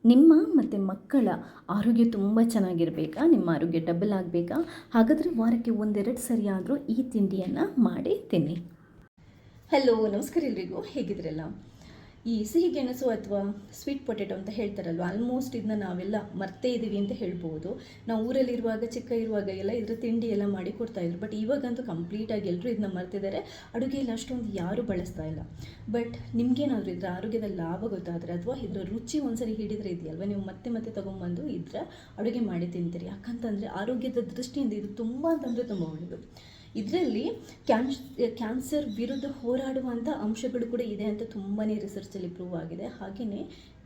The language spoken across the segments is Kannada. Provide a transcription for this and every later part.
ನಿಮ್ಮ ಮತ್ತು ಮಕ್ಕಳ ಆರೋಗ್ಯ ತುಂಬ ಚೆನ್ನಾಗಿರಬೇಕಾ, ನಿಮ್ಮ ಆರೋಗ್ಯ ಡಬಲ್ ಆಗಬೇಕಾ? ಹಾಗಾದರೆ ವಾರಕ್ಕೆ ಒಂದೆರಡು ಸರಿ ಆದರೂ ಈ ತಿಂಡಿಯನ್ನು ಮಾಡಿ ತಿನ್ನಿ. ಹಲೋ, ನಮಸ್ಕಾರ ಎಲ್ರಿಗೂ. ಹೇಗಿದ್ರಲ್ಲ? ಈ ಸಿಹಿ ಗೆಣಸು ಅಥವಾ ಸ್ವೀಟ್ ಪೊಟೆಟೊ ಅಂತ ಹೇಳ್ತಾರಲ್ವ, ಆಲ್ಮೋಸ್ಟ್ ಇದನ್ನ ನಾವೆಲ್ಲ ಮರ್ತೇ ಇದ್ದೀವಿ ಅಂತ ಹೇಳ್ಬೋದು. ನಾವು ಊರಲ್ಲಿರುವಾಗ, ಚಿಕ್ಕ ಇರುವಾಗ ಎಲ್ಲ ಇದ್ರ ತಿಂಡಿ ಎಲ್ಲ ಮಾಡಿ ಕೊಡ್ತಾಯಿದ್ರು. ಬಟ್ ಇವಾಗಂತೂ ಕಂಪ್ಲೀಟಾಗಿ ಎಲ್ಲರೂ ಇದನ್ನ ಮರ್ತಿದ್ದಾರೆ. ಅಡುಗೆಯಲ್ಲಿ ಅಷ್ಟೊಂದು ಯಾರೂ ಬಳಸ್ತಾ ಇಲ್ಲ. ಬಟ್ ನಿಮಗೇನಾದರೂ ಇದರ ಆರೋಗ್ಯದ ಲಾಭ ಗೊತ್ತಾದರೆ ಅಥವಾ ಇದರ ರುಚಿ ಒಂದ್ಸರಿ ಹಿಡಿದ್ರೆ ಇದೆಯಲ್ವ, ನೀವು ಮತ್ತೆ ಮತ್ತೆ ತೊಗೊಂಬಂದು ಇದರ ಅಡುಗೆ ಮಾಡಿ ತಿಂತೀರಿ. ಯಾಕಂತಂದರೆ ಆರೋಗ್ಯದ ದೃಷ್ಟಿಯಿಂದ ಇದು ತುಂಬ ಅಂತಂದರೆ ತುಂಬ ಒಳ್ಳೆಯದು. ಇದರಲ್ಲಿ ಕ್ಯಾನ್ಸರ್ ವಿರುದ್ಧ ಹೋರಾಡುವಂಥ ಅಂಶಗಳು ಕೂಡ ಇದೆ ಅಂತ ತುಂಬಾ ರಿಸರ್ಚಲ್ಲಿ ಪ್ರೂವ್ ಆಗಿದೆ. ಹಾಗೆಯೇ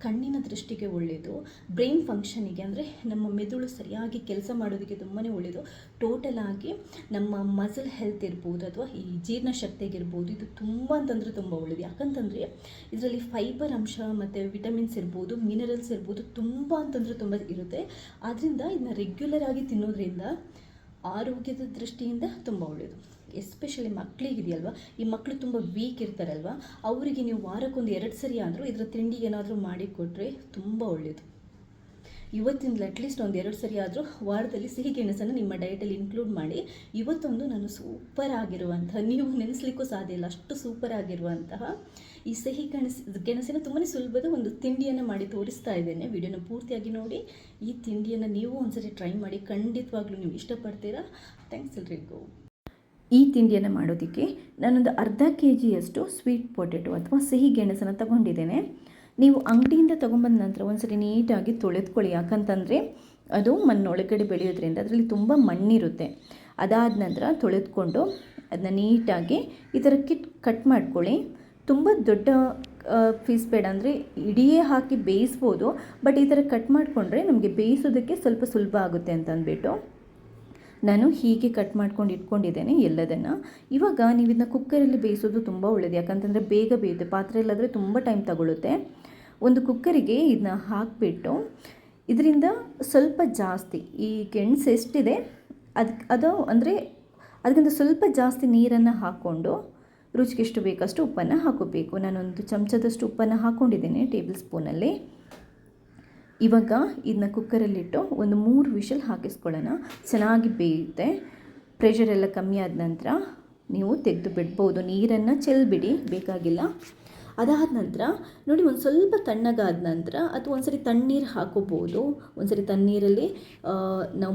ಕಣ್ಣಿನ ದೃಷ್ಟಿಗೆ ಒಳ್ಳೆಯದು, ಬ್ರೈನ್ ಫಂಕ್ಷನಿಗೆ ಅಂದರೆ ನಮ್ಮ ಮೆದುಳು ಸರಿಯಾಗಿ ಕೆಲಸ ಮಾಡೋದಕ್ಕೆ ತುಂಬಾ ಒಳ್ಳೆಯದು. ಟೋಟಲ್ ಆಗಿ ನಮ್ಮ ಮಸಲ್ ಹೆಲ್ತ್ ಇರ್ಬೋದು ಅಥವಾ ಈ ಜೀರ್ಣಶಕ್ತಿಗಿರ್ಬೋದು, ಇದು ತುಂಬ ಅಂತಂದರೆ ತುಂಬ ಒಳ್ಳೆಯದು. ಯಾಕಂತಂದರೆ ಇದರಲ್ಲಿ ಫೈಬರ್ ಅಂಶ ಮತ್ತು ವಿಟಮಿನ್ಸ್ ಇರ್ಬೋದು, ಮಿನರಲ್ಸ್ ಇರ್ಬೋದು, ತುಂಬ ಅಂತಂದರೆ ತುಂಬ ಇರುತ್ತೆ. ಆದ್ದರಿಂದ ಇದನ್ನ ರೆಗ್ಯುಲರ್ ಆಗಿ ತಿನ್ನೋದ್ರಿಂದ ಆರೋಗ್ಯದ ದೃಷ್ಟಿಯಿಂದ ತುಂಬ ಒಳ್ಳೆಯದು. ಎಸ್ಪೆಷಲಿ ಮಕ್ಕಳಿಗಿದೆಯಲ್ವ, ಈ ಮಕ್ಕಳು ತುಂಬ ವೀಕ್ ಇರ್ತಾರಲ್ವ, ಅವರಿಗೆ ನೀವು ವಾರಕ್ಕೊಂದು 2 ಸರಿ ಆದರೂ ಇದರ ತಿಂಡಿ ಏನಾದರೂ ಮಾಡಿ ಕೊಟ್ಟರೆ ತುಂಬ ಒಳ್ಳೆಯದು. ಇವತ್ತಿಂದಲೂ ಅಟ್ಲೀಸ್ಟ್ ಒಂದು 2 ಸರಿ ಆದರೂ ವಾರದಲ್ಲಿ ಸಿಹಿ ಗೆಣಸನ್ನು ನಿಮ್ಮ ಡಯಟಲ್ಲಿ ಇನ್ಕ್ಲೂಡ್ ಮಾಡಿ. ಇವತ್ತೊಂದು ನಾನು ಸೂಪರ್ ಆಗಿರುವಂತಹ, ನೀವು ನೆನೆಸ್ಲಿಕ್ಕೂ ಸಾಧ್ಯ ಇಲ್ಲ ಅಷ್ಟು ಸೂಪರ್ ಆಗಿರುವಂತಹ ಈ ಸಿಹಿ ಗೆಣಸಿನ ತುಂಬಾ ಸುಲಭದ ಒಂದು ತಿಂಡಿಯನ್ನು ಮಾಡಿ ತೋರಿಸ್ತಾ ಇದ್ದೇನೆ. ವಿಡಿಯೋನ ಪೂರ್ತಿಯಾಗಿ ನೋಡಿ. ಈ ತಿಂಡಿಯನ್ನು ನೀವು ಒಂದ್ಸರಿ ಟ್ರೈ ಮಾಡಿ, ಖಂಡಿತವಾಗ್ಲೂ ನೀವು ಇಷ್ಟಪಡ್ತೀರಾ. ಥ್ಯಾಂಕ್ಸ್ ಎಲ್ರಿಗೂ. ಈ ತಿಂಡಿಯನ್ನು ಮಾಡೋದಕ್ಕೆ ನಾನೊಂದು ಅರ್ಧ kg ಸ್ವೀಟ್ ಪೊಟೆಟೊ ಅಥವಾ ಸಿಹಿ ಗೆಣಸನ್ನು ತಗೊಂಡಿದ್ದೇನೆ. ನೀವು ಅಂಗಡಿಯಿಂದ ತೊಗೊಂಬಂದ ನಂತರ ಒಂದ್ಸರಿ ನೀಟಾಗಿ ತೊಳೆದುಕೊಳ್ಳಿ. ಯಾಕಂತಂದರೆ ಅದು ಮಣ್ಣೊಳಗಡೆ ಬೆಳೆಯೋದ್ರಿಂದ ಅದರಲ್ಲಿ ತುಂಬ ಮಣ್ಣಿರುತ್ತೆ. ಅದಾದ ನಂತರ ತೊಳೆದುಕೊಂಡು ಅದನ್ನ ನೀಟಾಗಿ ಈ ಥರ ಕಟ್ ಮಾಡ್ಕೊಳ್ಳಿ. ತುಂಬ ದೊಡ್ಡ ಪೀಸ್ ಬೇಡ, ಅಂದರೆ ಇಡಿಯೇ ಹಾಕಿ ಬೇಯಿಸ್ಬೋದು. ಬಟ್ ಈ ಥರ ಕಟ್ ಮಾಡಿಕೊಂಡ್ರೆ ನಮಗೆ ಬೇಯಿಸೋದಕ್ಕೆ ಸ್ವಲ್ಪ ಸುಲಭ ಆಗುತ್ತೆ ಅಂತ ಅಂದ್ಬಿಟ್ಟು ನಾನು ಹೀಗೆ ಕಟ್ ಮಾಡ್ಕೊಂಡು ಇಟ್ಕೊಂಡಿದ್ದೇನೆ ಎಲ್ಲದನ್ನು. ಇವಾಗ ನೀವು ಇದನ್ನ ಕುಕ್ಕರಲ್ಲಿ ಬೇಯಿಸೋದು ತುಂಬ ಒಳ್ಳೆಯದು. ಯಾಕಂತಂದರೆ ಬೇಗ ಬೇಯುತ್ತೆ. ಪಾತ್ರೆಯಲ್ಲಾದರೆ ತುಂಬ ಟೈಮ್ ತಗೊಳ್ಳುತ್ತೆ. ಒಂದು ಕುಕ್ಕರಿಗೆ ಇದನ್ನ ಹಾಕಿಬಿಟ್ಟು ಇದರಿಂದ ಸ್ವಲ್ಪ ಜಾಸ್ತಿ, ಈ ಗೆಣಸು ಎಷ್ಟಿದೆ ಅದು ಅಂದರೆ ಅದಕ್ಕಿಂತ ಸ್ವಲ್ಪ ಜಾಸ್ತಿ ನೀರನ್ನು ಹಾಕ್ಕೊಂಡು ರುಚಿಗೆ ಎಷ್ಟು ಬೇಕಷ್ಟು ಉಪ್ಪನ್ನು ಹಾಕೋಬೇಕು. ನಾನೊಂದು ಚಮಚದಷ್ಟು ಉಪ್ಪನ್ನು ಹಾಕ್ಕೊಂಡಿದ್ದೇನೆ, ಟೇಬಲ್ ಸ್ಪೂನಲ್ಲಿ. ಇವಾಗ ಇದನ್ನ ಕುಕ್ಕರಲ್ಲಿಟ್ಟು ಒಂದು 3 ವಿಷಲ್ ಹಾಕಿಸ್ಕೊಳ್ಳೋಣ. ಚೆನ್ನಾಗಿ ಬೇಯುತ್ತೆ. ಪ್ರೆಷರೆಲ್ಲ ಕಮ್ಮಿ ಆದ ನಂತರ ನೀವು ತೆಗೆದು ಬಿಡ್ಬೋದು. ನೀರನ್ನು ಚೆಲ್ಬಿಡಿ, ಬೇಕಾಗಿಲ್ಲ. ಅದಾದ ನಂತರ ನೋಡಿ, ಒಂದು ಸ್ವಲ್ಪ ತಣ್ಣಗಾದ ನಂತರ ಅಥವಾ ಒಂದ್ಸರಿ ತಣ್ಣೀರು ಹಾಕೋಬೋದು. ಒಂದ್ಸರಿ ತಣ್ಣೀರಲ್ಲಿ ನಾವು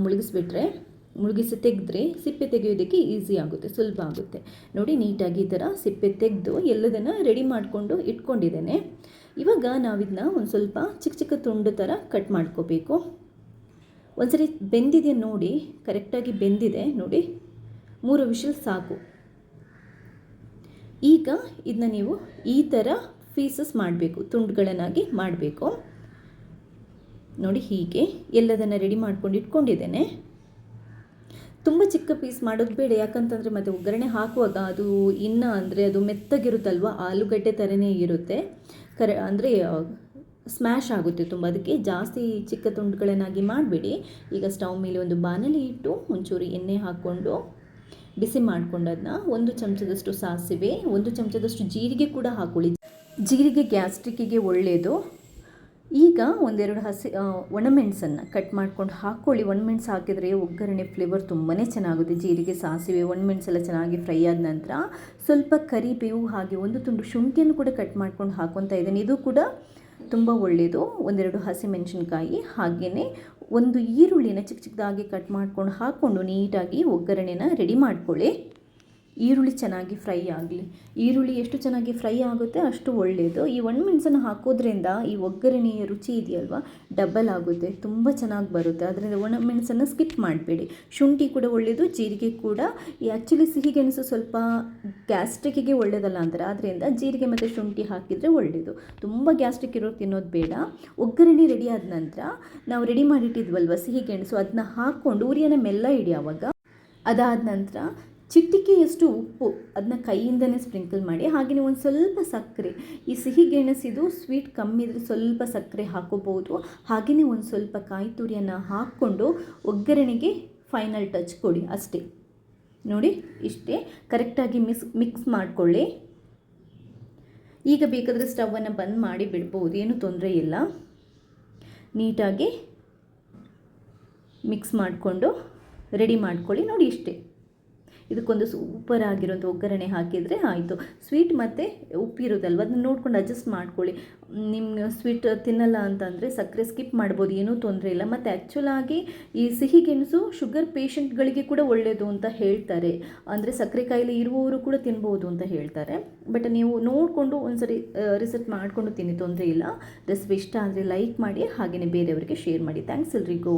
ಮುಳುಗಿಸಿ ತೆಗೆದ್ರೆ ಸಿಪ್ಪೆ ತೆಗೆಯೋದಕ್ಕೆ ಈಸಿ ಆಗುತ್ತೆ, ಸುಲಭ ಆಗುತ್ತೆ. ನೋಡಿ, ನೀಟಾಗಿ ಈ ಥರ ಸಿಪ್ಪೆ ತೆಗೆದು ಎಲ್ಲದನ್ನು ರೆಡಿ ಮಾಡಿಕೊಂಡು ಇಟ್ಕೊಂಡಿದ್ದೇನೆ. ಇವಾಗ ನಾವಿದನ್ನ ಒಂದು ಸ್ವಲ್ಪ ಚಿಕ್ಕ ಚಿಕ್ಕ ತುಂಡು ಥರ ಕಟ್ ಮಾಡ್ಕೋಬೇಕು. ಒಂದ್ಸರಿ ಬೆಂದಿದೆ ನೋಡಿ, ಕರೆಕ್ಟಾಗಿ ಬೆಂದಿದೆ ನೋಡಿ. 3 ವಿಷಲ್ ಸಾಕು. ಈಗ ಇದನ್ನ ನೀವು ಈ ಥರ ಪೀಸಸ್ ಮಾಡಬೇಕು, ತುಂಡುಗಳನ್ನಾಗಿ ಮಾಡಬೇಕು. ನೋಡಿ, ಹೀಗೆ ಎಲ್ಲದನ್ನು ರೆಡಿ ಮಾಡ್ಕೊಂಡು ಇಟ್ಕೊಂಡಿದ್ದೇನೆ. ತುಂಬ ಚಿಕ್ಕ ಪೀಸ್ ಮಾಡೋದು ಬೇಡ. ಯಾಕಂತಂದರೆ ಮತ್ತು ಒಗ್ಗರಣೆ ಹಾಕುವಾಗ ಅದು ಅಂದರೆ ಅದು ಮೆತ್ತಗಿರುತ್ತಲ್ವ, ಆಲೂಗಡ್ಡೆ ಥರನೇ ಇರುತ್ತೆ. ಅಂದರೆ ಸ್ಮ್ಯಾಶ್ ಆಗುತ್ತೆ ತುಂಬ. ಅದಕ್ಕೆ ಜಾಸ್ತಿ ಚಿಕ್ಕ ತುಂಡುಗಳನ್ನಾಗಿ ಮಾಡಬೇಡಿ. ಈಗ ಸ್ಟವ್ ಮೇಲೆ ಒಂದು ಬಾಣಲಿ ಇಟ್ಟು ಒಂಚೂರು ಎಣ್ಣೆ ಹಾಕ್ಕೊಂಡು ಬಿಸಿ ಮಾಡ್ಕೊಂಡು ಅದನ್ನ 1 ಚಮಚದಷ್ಟು ಸಾಸಿವೆ, 1 ಚಮಚದಷ್ಟು ಜೀರಿಗೆ ಕೂಡ ಹಾಕ್ಕೊಳ್ಳಿ. ಜೀರಿಗೆ ಗ್ಯಾಸ್ಟ್ರಿಕ್ಕಿಗೆ ಒಳ್ಳೆಯದು. ಈಗ ಒಂದೆರಡು ಒಣಮೆಣಸನ್ನು ಕಟ್ ಮಾಡ್ಕೊಂಡು ಹಾಕ್ಕೊಳ್ಳಿ. ಒಣಮೆಣಸು ಹಾಕಿದರೆ ಒಗ್ಗರಣೆ ಫ್ಲೇವರ್ ತುಂಬಾ ಚೆನ್ನಾಗುತ್ತೆ. ಜೀರಿಗೆ, ಸಾಸಿವೆ, ಒಣಮೆಣಸೆಲ್ಲ ಚೆನ್ನಾಗಿ ಫ್ರೈ ಆದ ನಂತರ ಸ್ವಲ್ಪ ಕರಿಬೇವು, ಹಾಗೆ 1 ತುಂಡು ಶುಂಠಿಯನ್ನು ಕೂಡ ಕಟ್ ಮಾಡ್ಕೊಂಡು ಹಾಕ್ಕೊತಾ ಇದ್ದೀನಿ. ಇದು ಕೂಡ ತುಂಬ ಒಳ್ಳೆಯದು. 1-2 ಹಸಿಮೆಣಸಿನ್ಕಾಯಿ, ಹಾಗೆಯೇ 1 ಈರುಳ್ಳಿನ ಚಿಕ್ಕ ಚಿಕ್ಕದಾಗಿ ಕಟ್ ಮಾಡ್ಕೊಂಡು ಹಾಕ್ಕೊಂಡು ನೀಟಾಗಿ ಒಗ್ಗರಣೆನ ರೆಡಿ ಮಾಡ್ಕೊಳ್ಳಿ. ಈರುಳ್ಳಿ ಚೆನ್ನಾಗಿ ಫ್ರೈ ಆಗಲಿ. ಈರುಳ್ಳಿ ಎಷ್ಟು ಚೆನ್ನಾಗಿ ಫ್ರೈ ಆಗುತ್ತೆ ಅಷ್ಟು ಒಳ್ಳೆಯದು. ಈ ಒಣಮೆಣಸನ್ನು ಹಾಕೋದ್ರಿಂದ ಈ ಒಗ್ಗರಣೆಯ ರುಚಿ ಇದೆಯಲ್ವ, ಡಬಲ್ ಆಗುತ್ತೆ, ತುಂಬ ಚೆನ್ನಾಗಿ ಬರುತ್ತೆ. ಅದರಿಂದ ಒಣಮೆಣಸನ್ನು ಸ್ಕಿಪ್ ಮಾಡಬೇಡಿ. ಶುಂಠಿ ಕೂಡ ಒಳ್ಳೆಯದು, ಜೀರಿಗೆ ಕೂಡ. ಆ್ಯಕ್ಚುಲಿ ಸಿಹಿಗೆಣಸು ಸ್ವಲ್ಪ ಗ್ಯಾಸ್ಟ್ರಿಕ್ಕಿಗೆ ಒಳ್ಳೆಯದಲ್ಲ ಅಂತಾರೆ. ಆದ್ದರಿಂದ ಜೀರಿಗೆ ಮತ್ತು ಶುಂಠಿ ಹಾಕಿದರೆ ಒಳ್ಳೆಯದು. ತುಂಬ ಗ್ಯಾಸ್ಟ್ರಿಕ್ ಇರೋದು ತಿನ್ನೋದು ಬೇಡ. ಒಗ್ಗರಣೆ ರೆಡಿ ಆದ ನಂತರ ನಾವು ರೆಡಿ ಮಾಡಿಟ್ಟಿದ್ವಲ್ವ ಸಿಹಿಗೆಣಸು, ಅದನ್ನ ಹಾಕ್ಕೊಂಡು ಉರಿಯನ್ನು ಮೆಲ್ಲ ಇಡಿ. ಆವಾಗ ಅದಾದ ನಂತರ ಚಿಟಿಕೆಯಷ್ಟು ಉಪ್ಪು ಅದನ್ನ ಕೈಯಿಂದನೇ ಸ್ಪ್ರಿಂಕಲ್ ಮಾಡಿ, ಹಾಗೆಯೇ ಒಂದು ಸ್ವಲ್ಪ ಸಕ್ಕರೆ. ಈ ಸಿಹಿ ಗೆಣಸಿದು ಸ್ವೀಟ್ ಕಮ್ಮಿ ಇದ್ದರೆ ಸ್ವಲ್ಪ ಸಕ್ಕರೆ ಹಾಕೋಬೋದು. ಹಾಗೆಯೇ ಒಂದು ಸ್ವಲ್ಪ ಕಾಯಿ ತುರಿಯನ್ನು ಹಾಕ್ಕೊಂಡು ಒಗ್ಗರಣೆಗೆ ಫೈನಲ್ ಟಚ್ ಕೊಡಿ, ಅಷ್ಟೇ. ನೋಡಿ, ಇಷ್ಟೇ. ಕರೆಕ್ಟಾಗಿ ಮಿಕ್ಸ್ ಮಾಡಿಕೊಳ್ಳಿ. ಈಗ ಬೇಕಾದರೆ ಸ್ಟವನ್ನು ಬಂದ್ ಮಾಡಿ ಬಿಡ್ಬೋದು, ಏನು ತೊಂದರೆ ಇಲ್ಲ. ನೀಟಾಗಿ ಮಿಕ್ಸ್ ಮಾಡಿಕೊಂಡು ರೆಡಿ ಮಾಡ್ಕೊಳ್ಳಿ. ನೋಡಿ ಇಷ್ಟೇ, ಇದಕ್ಕೊಂದು ಸೂಪರ್ ಆಗಿರೋಂಥ ಒಗ್ಗರಣೆ ಹಾಕಿದರೆ ಆಯಿತು. ಸ್ವೀಟ್ ಮತ್ತು ಉಪ್ಪಿರೋದಲ್ವ, ಅದನ್ನ ನೋಡ್ಕೊಂಡು ಅಡ್ಜಸ್ಟ್ ಮಾಡ್ಕೊಳ್ಳಿ. ನಿಮ್ಮ ಸ್ವೀಟ್ ತಿನ್ನಲ್ಲ ಅಂತಂದರೆ ಸಕ್ಕರೆ ಸ್ಕಿಪ್ ಮಾಡ್ಬೋದು, ಏನೂ ತೊಂದರೆ ಇಲ್ಲ. ಮತ್ತು ಆ್ಯಕ್ಚುಲಾಗಿ ಈ ಸಿಹಿ ಗೆಣಸು ಶುಗರ್ ಪೇಷಂಟ್ಗಳಿಗೆ ಕೂಡ ಒಳ್ಳೆಯದು ಅಂತ ಹೇಳ್ತಾರೆ. ಅಂದರೆ ಸಕ್ಕರೆ ಕಾಯಿಲೆ ಇರುವವರು ಕೂಡ ತಿನ್ಬೋದು ಅಂತ ಹೇಳ್ತಾರೆ. ಬಟ್ ನೀವು ನೋಡಿಕೊಂಡು ಒಂದ್ಸರಿ ರಿಸರ್ಚ್ ಮಾಡಿಕೊಂಡು ತಿನ್ನಿ, ತೊಂದರೆ ಇಲ್ಲ. ರೆಸಿಪಿ ಇಷ್ಟ ಆದರೆ ಲೈಕ್ ಮಾಡಿ, ಹಾಗೆಯೇ ಬೇರೆಯವರಿಗೆ ಶೇರ್ ಮಾಡಿ. ಥ್ಯಾಂಕ್ಸ್ ಎಲ್ರಿಗೂ.